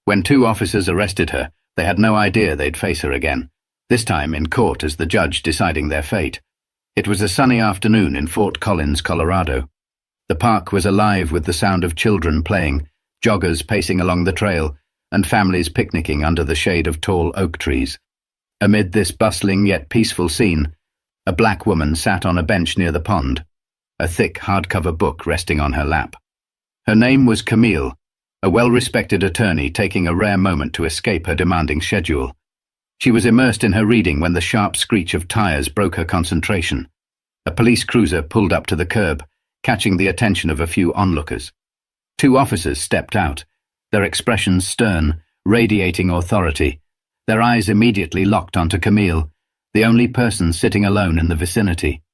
When two officers arrested her, they had no idea they'd face her again, this time in court as the judge deciding their fate. It was a sunny afternoon in Fort Collins, Colorado. The park was alive with the sound of children playing, joggers pacing along the trail, and families picnicking under the shade of tall oak trees. Amid this bustling yet peaceful scene, a black woman sat on a bench near the pond, a thick hardcover book resting on her lap. Her name was Camille, a well-respected attorney taking a rare moment to escape her demanding schedule. She was immersed in her reading when the sharp screech of tires broke her concentration. A police cruiser pulled up to the curb, catching the attention of a few onlookers. Two officers stepped out, their expressions stern, radiating authority. Their eyes immediately locked onto Camille, the only person sitting alone in the vicinity.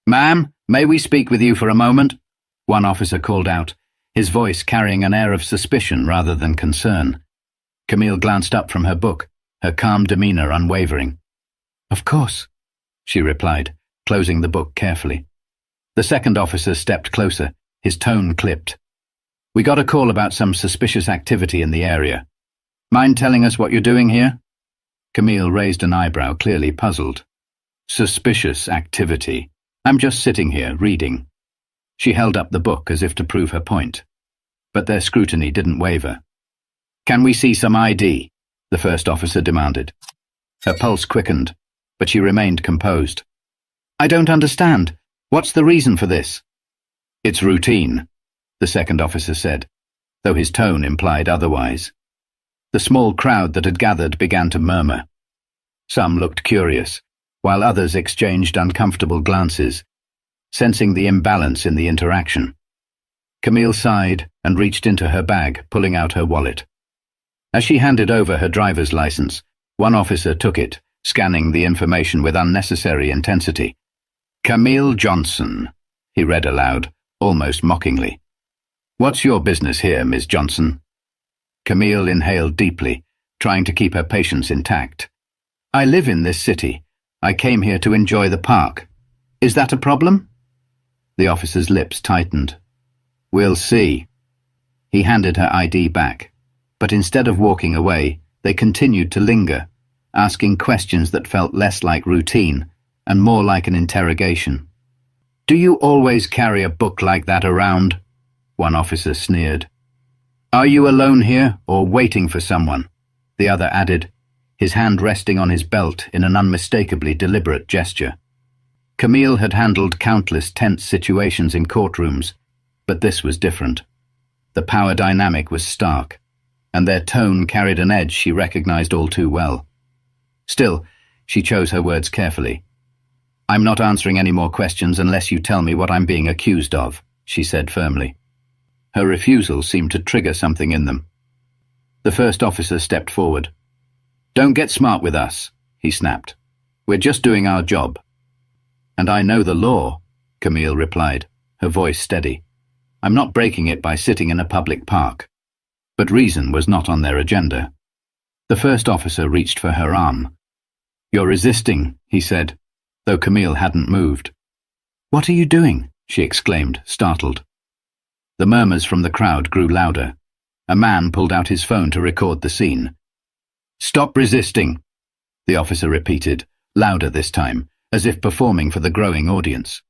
"Ma'am, may we speak with you for a moment?" one officer called out, his voice carrying an air of suspicion rather than concern. Camille glanced up from her book, her calm demeanor unwavering. "Of course," she replied, closing the book carefully. The second officer stepped closer, his tone clipped. "We got a call about some suspicious activity in the area. Mind telling us what you're doing here?" Camille raised an eyebrow, clearly puzzled. "Suspicious activity. I'm just sitting here, reading." She held up the book as if to prove her point. But their scrutiny didn't waver. "Can we see some ID?" the first officer demanded. Her pulse quickened, but she remained composed. "I don't understand. What's the reason for this?" "It's routine," the second officer said, though his tone implied otherwise. The small crowd that had gathered began to murmur. Some looked curious, while others exchanged uncomfortable glances, sensing the imbalance in the interaction. Camille sighed and reached into her bag, pulling out her wallet. As she handed over her driver's license, one officer took it, scanning the information with unnecessary intensity. "Camille Johnson," he read aloud, almost mockingly. "What's your business here, Miss Johnson?" Camille inhaled deeply, trying to keep her patience intact. "I live in this city. I came here to enjoy the park. Is that a problem?" The officer's lips tightened. "We'll see." He handed her ID back, but instead of walking away, they continued to linger, asking questions that felt less like routine and more like an interrogation. "Do you always carry a book like that around?" one officer sneered. "Are you alone here or waiting for someone?" the other added, his hand resting on his belt in an unmistakably deliberate gesture. Camille had handled countless tense situations in courtrooms, but this was different. The power dynamic was stark, and their tone carried an edge she recognized all too well. Still, she chose her words carefully. "I'm not answering any more questions unless you tell me what I'm being accused of," she said firmly. Her refusal seemed to trigger something in them. The first officer stepped forward. "Don't get smart with us," he snapped. "We're just doing our job." "And I know the law," Camille replied, her voice steady. "I'm not breaking it by sitting in a public park." But reason was not on their agenda. The first officer reached for her arm. "You're resisting," he said, though Camille hadn't moved. "What are you doing?" she exclaimed, startled. The murmurs from the crowd grew louder. A man pulled out his phone to record the scene. "Stop resisting," the officer repeated, louder this time, as if performing for the growing audience.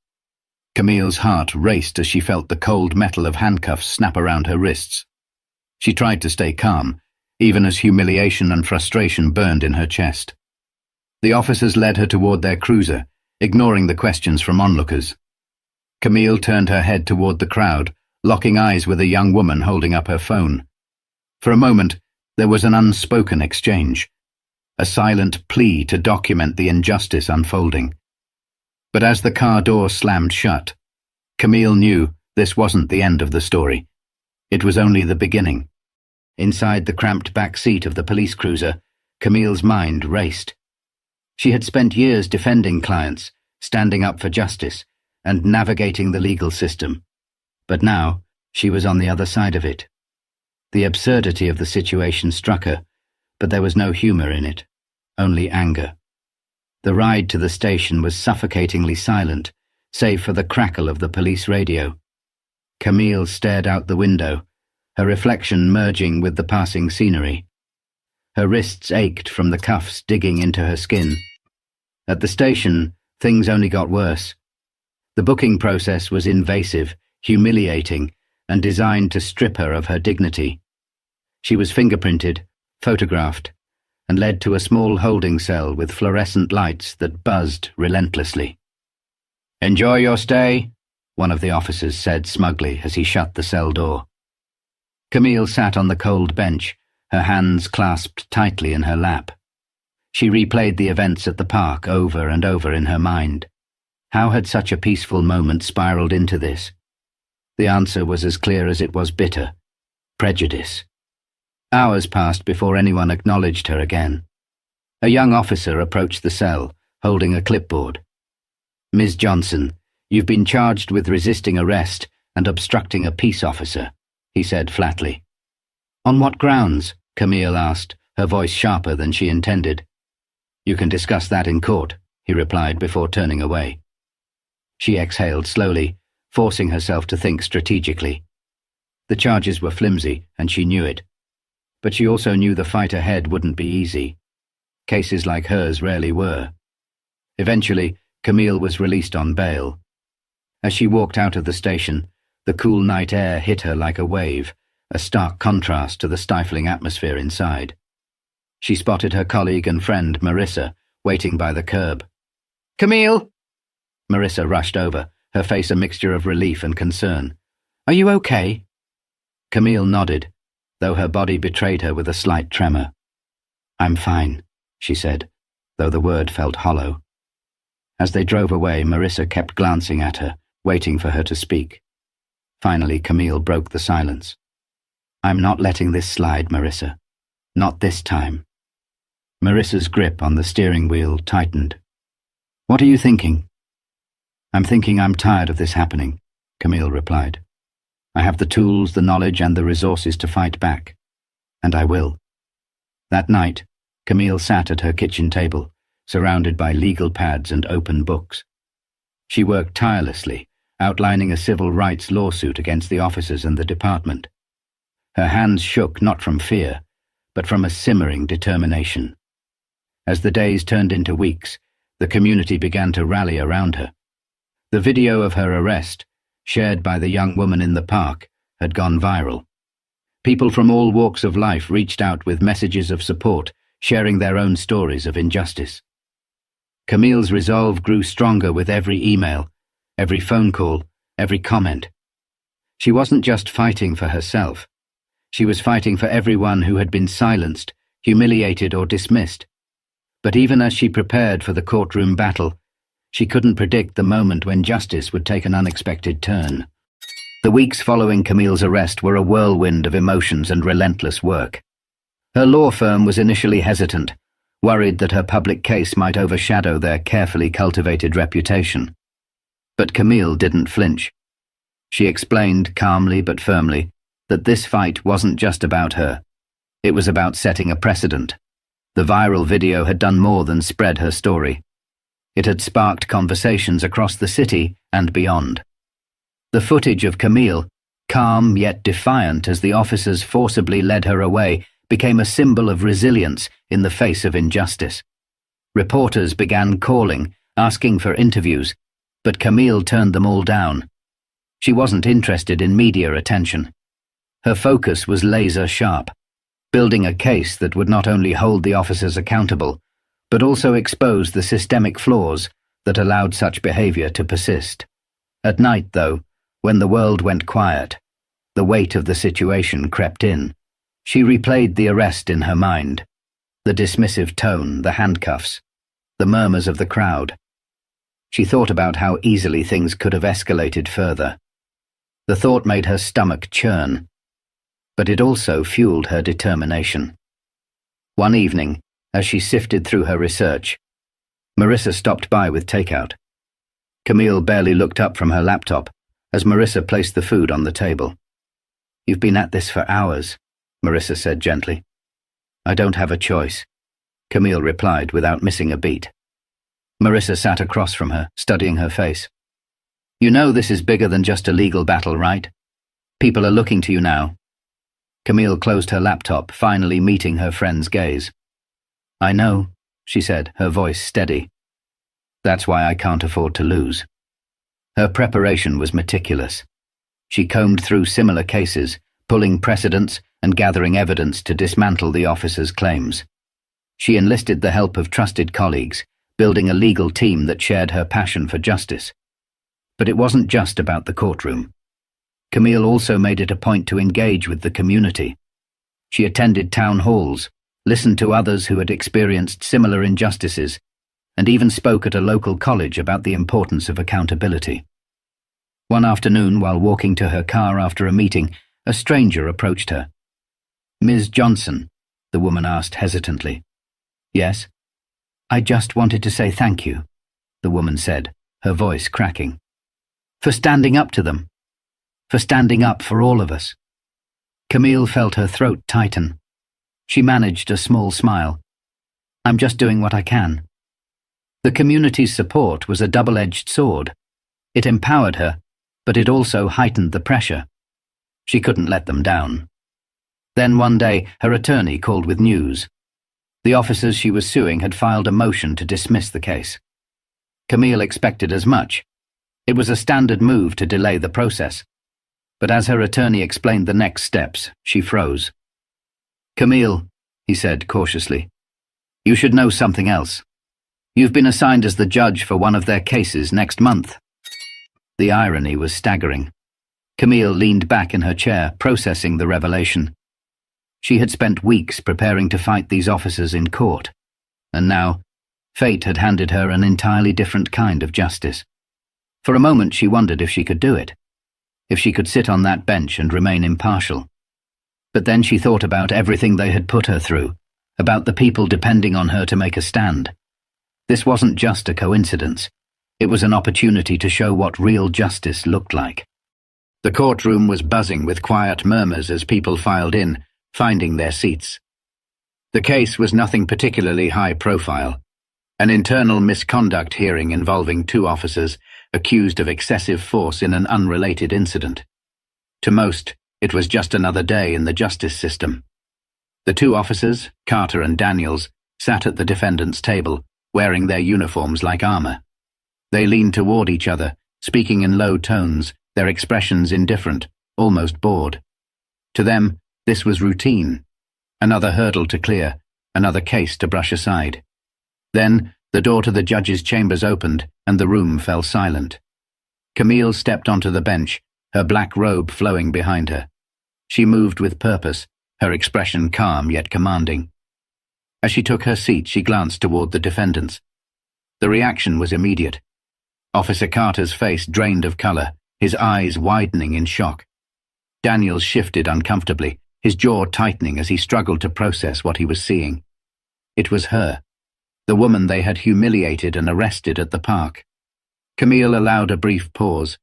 Camille's heart raced as she felt the cold metal of handcuffs snap around her wrists. She tried to stay calm, even as humiliation and frustration burned in her chest. The officers led her toward their cruiser, ignoring the questions from onlookers. Camille turned her head toward the crowd, locking eyes with a young woman holding up her phone. For a moment, there was an unspoken exchange, a silent plea to document the injustice unfolding. But as the car door slammed shut, Camille knew this wasn't the end of the story. It was only the beginning. Inside the cramped back seat of the police cruiser, Camille's mind raced. She had spent years defending clients, standing up for justice, and navigating the legal system. But now, she was on the other side of it. The absurdity of the situation struck her, but there was no humor in it, only anger. The ride to the station was suffocatingly silent, save for the crackle of the police radio. Camille stared out the window, her reflection merging with the passing scenery. Her wrists ached from the cuffs digging into her skin. At the station, things only got worse. The booking process was invasive, humiliating, and designed to strip her of her dignity. She was fingerprinted, photographed, and led to a small holding cell with fluorescent lights that buzzed relentlessly. "Enjoy your stay," one of the officers said smugly as he shut the cell door. Camille sat on the cold bench, her hands clasped tightly in her lap. She replayed the events at the park over and over in her mind. How had such a peaceful moment spiraled into this? The answer was as clear as it was bitter: prejudice. Hours passed before anyone acknowledged her again. A young officer approached the cell, holding a clipboard. "Ms. Johnson, you've been charged with resisting arrest and obstructing a peace officer," he said flatly. "On what grounds?" Camille asked, her voice sharper than she intended. "You can discuss that in court," he replied before turning away. She exhaled slowly, forcing herself to think strategically. The charges were flimsy, and she knew it. But she also knew the fight ahead wouldn't be easy. Cases like hers rarely were. Eventually, Camille was released on bail. As she walked out of the station, the cool night air hit her like a wave, a stark contrast to the stifling atmosphere inside. She spotted her colleague and friend, Marissa, waiting by the curb. "Camille!" Marissa rushed over, her face a mixture of relief and concern. "Are you okay?" Camille nodded, though her body betrayed her with a slight tremor. "I'm fine," she said, though the word felt hollow. As they drove away, Marissa kept glancing at her, waiting for her to speak. Finally, Camille broke the silence. "I'm not letting this slide, Marissa. Not this time." Marissa's grip on the steering wheel tightened. "What are you thinking?" "I'm thinking I'm tired of this happening," Camille replied. "I have the tools, the knowledge, and the resources to fight back. And I will." That night, Camille sat at her kitchen table, surrounded by legal pads and open books. She worked tirelessly, outlining a civil rights lawsuit against the officers and the department. Her hands shook not from fear, but from a simmering determination. As the days turned into weeks, the community began to rally around her. The video of her arrest, shared by the young woman in the park, had gone viral. People from all walks of life reached out with messages of support, sharing their own stories of injustice. Camille's resolve grew stronger with every email, every phone call, every comment. She wasn't just fighting for herself. She was fighting for everyone who had been silenced, humiliated, or dismissed. But even as she prepared for the courtroom battle, she couldn't predict the moment when justice would take an unexpected turn. The weeks following Camille's arrest were a whirlwind of emotions and relentless work. Her law firm was initially hesitant, worried that her public case might overshadow their carefully cultivated reputation. But Camille didn't flinch. She explained calmly but firmly that this fight wasn't just about her. It was about setting a precedent. The viral video had done more than spread her story. It had sparked conversations across the city and beyond. The footage of Camille, calm yet defiant as the officers forcibly led her away, became a symbol of resilience in the face of injustice. Reporters began calling, asking for interviews, but Camille turned them all down. She wasn't interested in media attention. Her focus was laser-sharp, building a case that would not only hold the officers accountable, but also expose the systemic flaws that allowed such behavior to persist. At night, though, when the world went quiet, the weight of the situation crept in. She replayed the arrest in her mind, the dismissive tone, the handcuffs, the murmurs of the crowd. She thought about how easily things could have escalated further. The thought made her stomach churn, but it also fueled her determination. One evening, as she sifted through her research, Marissa stopped by with takeout. Camille barely looked up from her laptop as Marissa placed the food on the table. "You've been at this for hours," Marissa said gently. "I don't have a choice," Camille replied without missing a beat. Marissa sat across from her, studying her face. "You know this is bigger than just a legal battle, right? People are looking to you now." Camille closed her laptop, finally meeting her friend's gaze. "I know," she said, her voice steady. "That's why I can't afford to lose." Her preparation was meticulous. She combed through similar cases, pulling precedents and gathering evidence to dismantle the officer's claims. She enlisted the help of trusted colleagues, building a legal team that shared her passion for justice. But it wasn't just about the courtroom. Camille also made it a point to engage with the community. She attended town halls, listened to others who had experienced similar injustices, and even spoke at a local college about the importance of accountability. One afternoon, while walking to her car after a meeting, a stranger approached her. "Ms. Johnson," the woman asked hesitantly. "Yes?" "I just wanted to say thank you," the woman said, her voice cracking. "For standing up to them. For standing up for all of us." Camille felt her throat tighten. She managed a small smile. "I'm just doing what I can." The community's support was a double-edged sword. It empowered her, but it also heightened the pressure. She couldn't let them down. Then one day, her attorney called with news. The officers she was suing had filed a motion to dismiss the case. Camille expected as much. It was a standard move to delay the process. But as her attorney explained the next steps, she froze. "Camille," he said cautiously, "you should know something else. You've been assigned as the judge for one of their cases next month." The irony was staggering. Camille leaned back in her chair, processing the revelation. She had spent weeks preparing to fight these officers in court, and now, fate had handed her an entirely different kind of justice. For a moment she wondered if she could do it, if she could sit on that bench and remain impartial. But then she thought about everything they had put her through, about the people depending on her to make a stand. This wasn't just a coincidence. It was an opportunity to show what real justice looked like. The courtroom was buzzing with quiet murmurs as people filed in, finding their seats. The case was nothing particularly high profile. An internal misconduct hearing involving two officers accused of excessive force in an unrelated incident. To most, it was just another day in the justice system. The two officers, Carter and Daniels, sat at the defendant's table, wearing their uniforms like armor. They leaned toward each other, speaking in low tones, their expressions indifferent, almost bored. To them, this was routine. Another hurdle to clear, another case to brush aside. Then, the door to the judge's chambers opened, and the room fell silent. Camille stepped onto the bench, her black robe flowing behind her. She moved with purpose, her expression calm yet commanding. As she took her seat, she glanced toward the defendants. The reaction was immediate. Officer Carter's face drained of color, his eyes widening in shock. Daniels shifted uncomfortably, his jaw tightening as he struggled to process what he was seeing. It was her, the woman they had humiliated and arrested at the park. Camille allowed a brief pause,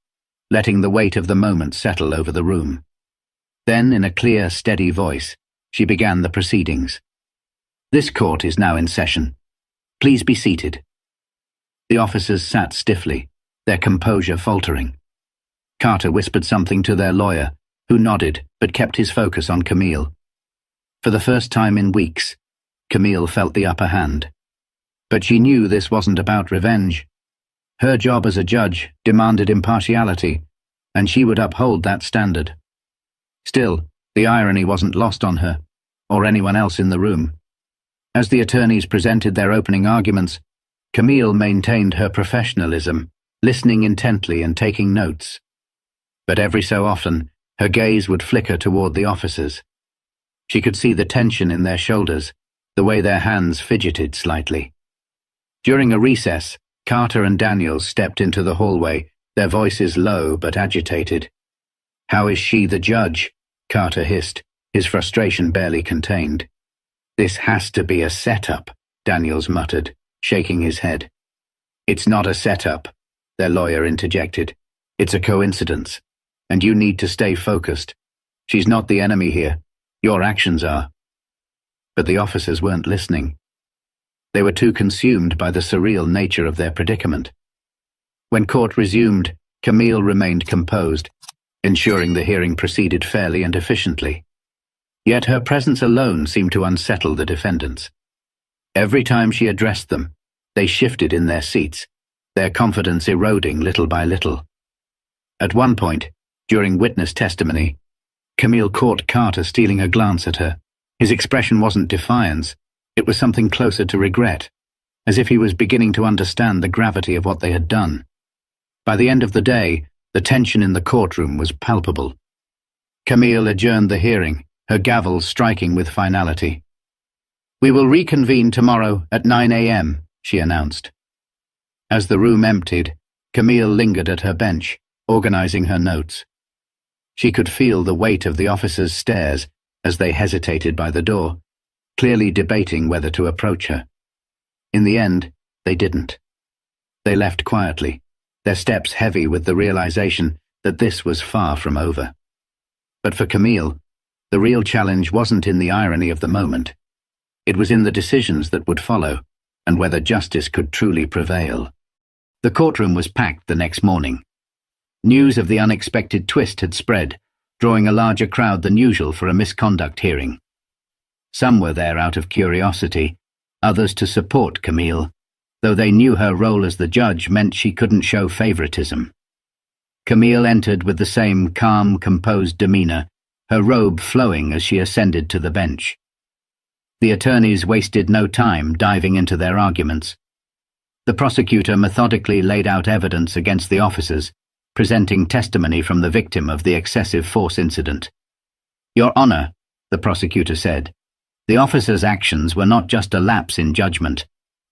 letting the weight of the moment settle over the room. Then, in a clear, steady voice, she began the proceedings. "This court is now in session. Please be seated." The officers sat stiffly, their composure faltering. Carter whispered something to their lawyer, who nodded but kept his focus on Camille. For the first time in weeks, Camille felt the upper hand. But she knew this wasn't about revenge. Her job as a judge demanded impartiality, and she would uphold that standard. Still, the irony wasn't lost on her, or anyone else in the room. As the attorneys presented their opening arguments, Camille maintained her professionalism, listening intently and taking notes. But every so often, her gaze would flicker toward the officers. She could see the tension in their shoulders, the way their hands fidgeted slightly. During a recess, Carter and Daniels stepped into the hallway, their voices low but agitated. "How is she the judge?" Carter hissed, his frustration barely contained. "This has to be a setup," Daniels muttered, shaking his head. "It's not a setup," their lawyer interjected. "It's a coincidence, and you need to stay focused. She's not the enemy here. Your actions are." But the officers weren't listening. They were too consumed by the surreal nature of their predicament. When court resumed, Camille remained composed, ensuring the hearing proceeded fairly and efficiently. Yet her presence alone seemed to unsettle the defendants. Every time she addressed them, they shifted in their seats, their confidence eroding little by little. At one point, during witness testimony, Camille caught Carter stealing a glance at her. His expression wasn't defiance, it was something closer to regret, as if he was beginning to understand the gravity of what they had done. By the end of the day, the tension in the courtroom was palpable. Camille adjourned the hearing, her gavel striking with finality. "We will reconvene tomorrow at 9 a.m., she announced. As the room emptied, Camille lingered at her bench, organizing her notes. She could feel the weight of the officers' stares as they hesitated by the door, clearly debating whether to approach her. In the end, they didn't. They left quietly, their steps heavy with the realization that this was far from over. But for Camille, the real challenge wasn't in the irony of the moment. It was in the decisions that would follow, and whether justice could truly prevail. The courtroom was packed the next morning. News of the unexpected twist had spread, drawing a larger crowd than usual for a misconduct hearing. Some were there out of curiosity, others to support Camille, though they knew her role as the judge meant she couldn't show favoritism. Camille entered with the same calm, composed demeanor, her robe flowing as she ascended to the bench. The attorneys wasted no time diving into their arguments. The prosecutor methodically laid out evidence against the officers, presenting testimony from the victim of the excessive force incident. "Your Honor," the prosecutor said, "the officers' actions were not just a lapse in judgment.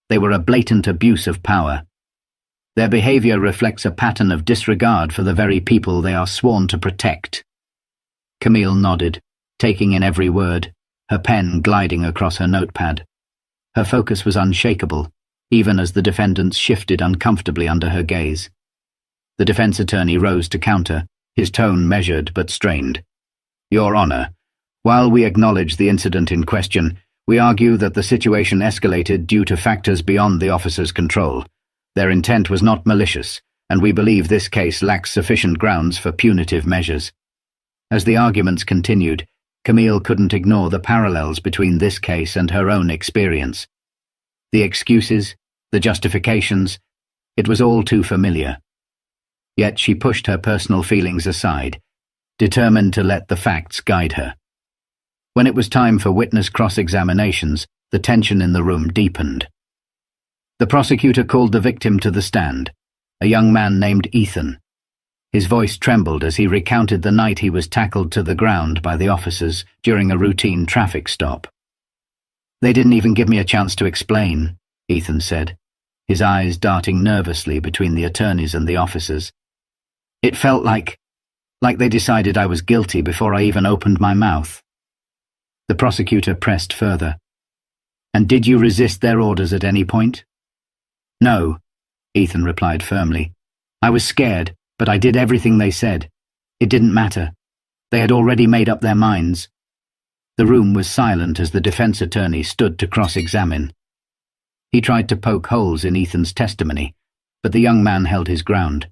They were a blatant abuse of power. Their behavior reflects a pattern of disregard for the very people they are sworn to protect." Camille nodded, taking in every word, her pen gliding across her notepad. Her focus was unshakable, even as the defendants shifted uncomfortably under her gaze. The defense attorney rose to counter, his tone measured but strained. "Your Honor, while we acknowledge the incident in question, we argue that the situation escalated due to factors beyond the officers' control. Their intent was not malicious, and we believe this case lacks sufficient grounds for punitive measures." As the arguments continued, Camille couldn't ignore the parallels between this case and her own experience. The excuses, the justifications, it was all too familiar. Yet she pushed her personal feelings aside, determined to let the facts guide her. When it was time for witness cross-examinations, the tension in the room deepened. The prosecutor called the victim to the stand, a young man named Ethan. His voice trembled as he recounted the night he was tackled to the ground by the officers during a routine traffic stop. "They didn't even give me a chance to explain," Ethan said, his eyes darting nervously between the attorneys and the officers. "It felt like they decided I was guilty before I even opened my mouth." The prosecutor pressed further. "And did you resist their orders at any point?" "No," Ethan replied firmly. "I was scared, but I did everything they said. It didn't matter. They had already made up their minds." The room was silent as the defense attorney stood to cross-examine. He tried to poke holes in Ethan's testimony, but the young man held his ground.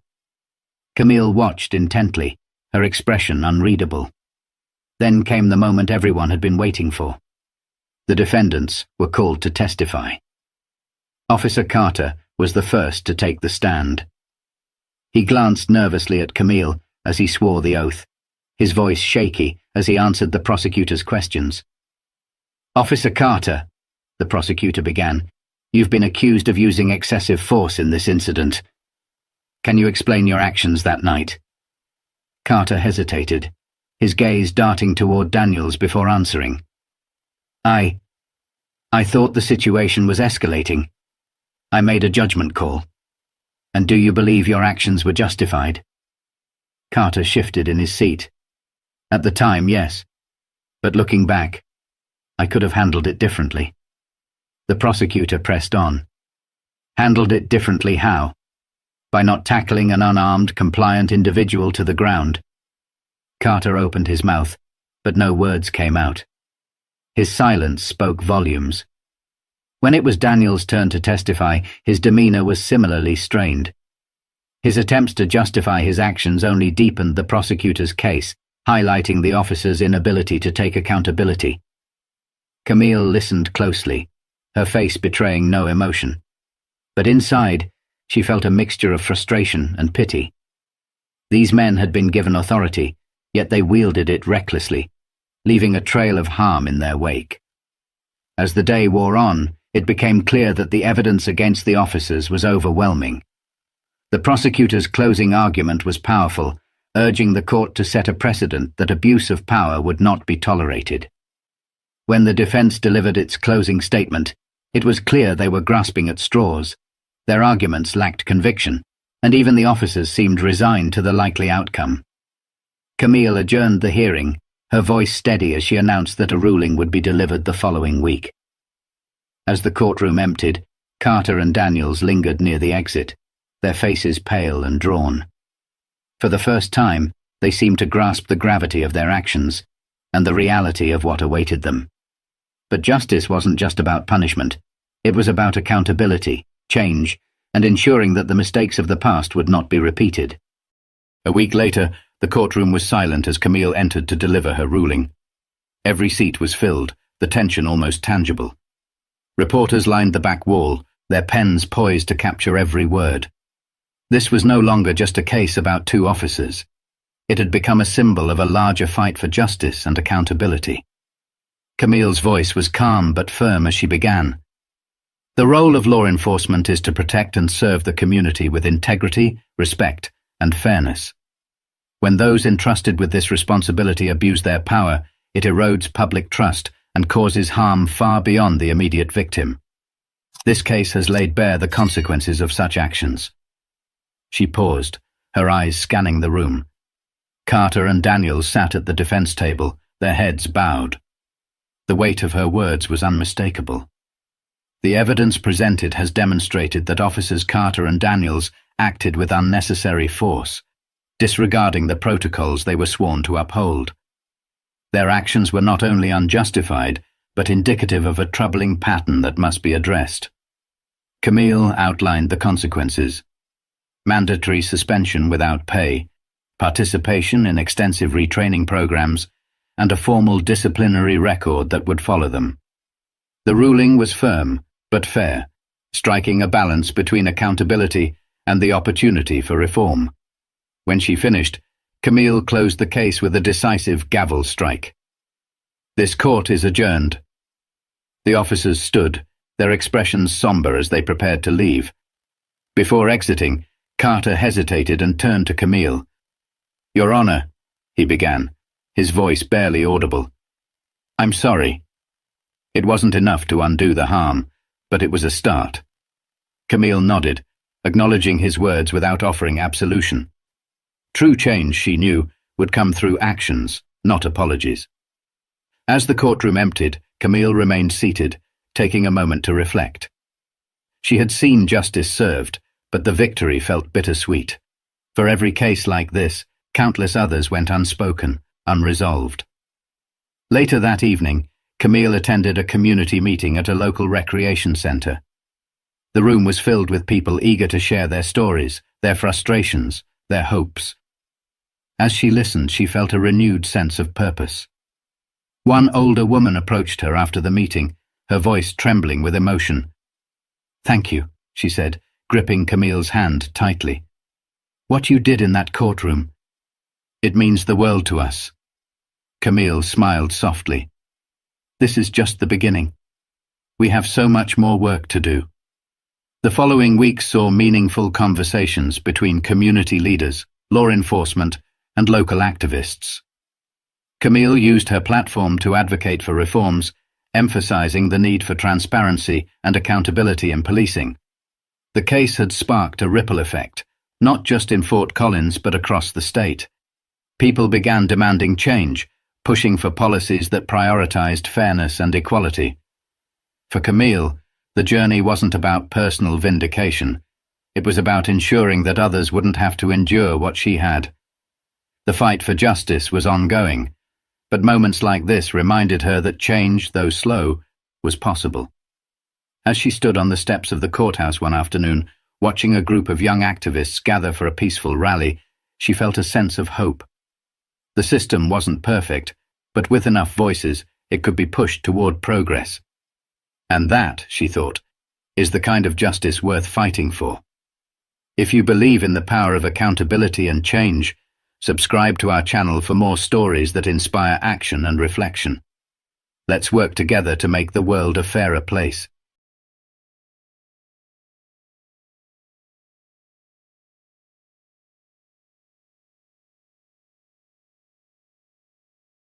Camille watched intently, her expression unreadable. Then came the moment everyone had been waiting for. The defendants were called to testify. Officer Carter was the first to take the stand. He glanced nervously at Camille as he swore the oath, his voice shaky as he answered the prosecutor's questions. "Officer Carter," the prosecutor began, "you've been accused of using excessive force in this incident. Can you explain your actions that night?" Carter hesitated, his gaze darting toward Daniels before answering. I thought the situation was escalating. I made a judgment call. And do you believe your actions were justified?" Carter shifted in his seat. "At the time, yes. But looking back, I could have handled it differently." The prosecutor pressed on. "Handled it differently how?" "By not tackling an unarmed, compliant individual to the ground." Carter opened his mouth, but no words came out. His silence spoke volumes. When it was Daniel's turn to testify, his demeanor was similarly strained. His attempts to justify his actions only deepened the prosecutor's case, highlighting the officer's inability to take accountability. Camille listened closely, her face betraying no emotion. But inside, she felt a mixture of frustration and pity. These men had been given authority, yet they wielded it recklessly, leaving a trail of harm in their wake. As the day wore on, it became clear that the evidence against the officers was overwhelming. The prosecutor's closing argument was powerful, urging the court to set a precedent that abuse of power would not be tolerated. When the defense delivered its closing statement, it was clear they were grasping at straws. Their arguments lacked conviction, and even the officers seemed resigned to the likely outcome. Camille adjourned the hearing, her voice steady as she announced that a ruling would be delivered the following week. As the courtroom emptied, Carter and Daniels lingered near the exit, their faces pale and drawn. For the first time, they seemed to grasp the gravity of their actions and the reality of what awaited them. But justice wasn't just about punishment. It was about accountability, change, and ensuring that the mistakes of the past would not be repeated. A week later, the courtroom was silent as Camille entered to deliver her ruling. Every seat was filled, the tension almost tangible. Reporters lined the back wall, their pens poised to capture every word. This was no longer just a case about two officers. It had become a symbol of a larger fight for justice and accountability. Camille's voice was calm but firm as she began. The role of law enforcement is to protect and serve the community with integrity, respect, and fairness. When those entrusted with this responsibility abuse their power, it erodes public trust and causes harm far beyond the immediate victim. This case has laid bare the consequences of such actions. She paused, her eyes scanning the room. Carter and Daniels sat at the defense table, their heads bowed. The weight of her words was unmistakable. The evidence presented has demonstrated that Officers Carter and Daniels acted with unnecessary force, disregarding the protocols they were sworn to uphold. Their actions were not only unjustified, but indicative of a troubling pattern that must be addressed. Camille outlined the consequences: mandatory suspension without pay, participation in extensive retraining programs, and a formal disciplinary record that would follow them. The ruling was firm, but fair, striking a balance between accountability and the opportunity for reform. When she finished, Camille closed the case with a decisive gavel strike. "This court is adjourned." The officers stood, their expressions somber as they prepared to leave. Before exiting, Carter hesitated and turned to Camille. "Your Honor," he began, his voice barely audible. "I'm sorry. It wasn't enough to undo the harm, but it was a start." Camille nodded, acknowledging his words without offering absolution. True change, she knew, would come through actions, not apologies. As the courtroom emptied, Camille remained seated, taking a moment to reflect. She had seen justice served, but the victory felt bittersweet. For every case like this, countless others went unspoken, unresolved. Later that evening, Camille attended a community meeting at a local recreation center. The room was filled with people eager to share their stories, their frustrations, their hopes. As she listened, she felt a renewed sense of purpose. One older woman approached her after the meeting, her voice trembling with emotion. "Thank you," she said, gripping Camille's hand tightly. "What you did in that courtroom, it means the world to us." Camille smiled softly. "This is just the beginning. We have so much more work to do." The following weeks saw meaningful conversations between community leaders, law enforcement, and local activists. Camille used her platform to advocate for reforms, emphasizing the need for transparency and accountability in policing. The case had sparked a ripple effect, not just in Fort Collins but across the state. People began demanding change, pushing for policies that prioritized fairness and equality. For Camille, the journey wasn't about personal vindication. It was about ensuring that others wouldn't have to endure what she had. The fight for justice was ongoing, but moments like this reminded her that change, though slow, was possible. As she stood on the steps of the courthouse one afternoon, watching a group of young activists gather for a peaceful rally, she felt a sense of hope. The system wasn't perfect, but with enough voices, it could be pushed toward progress. And that, she thought, is the kind of justice worth fighting for. If you believe in the power of accountability and change, subscribe to our channel for more stories that inspire action and reflection. Let's work together to make the world a fairer place.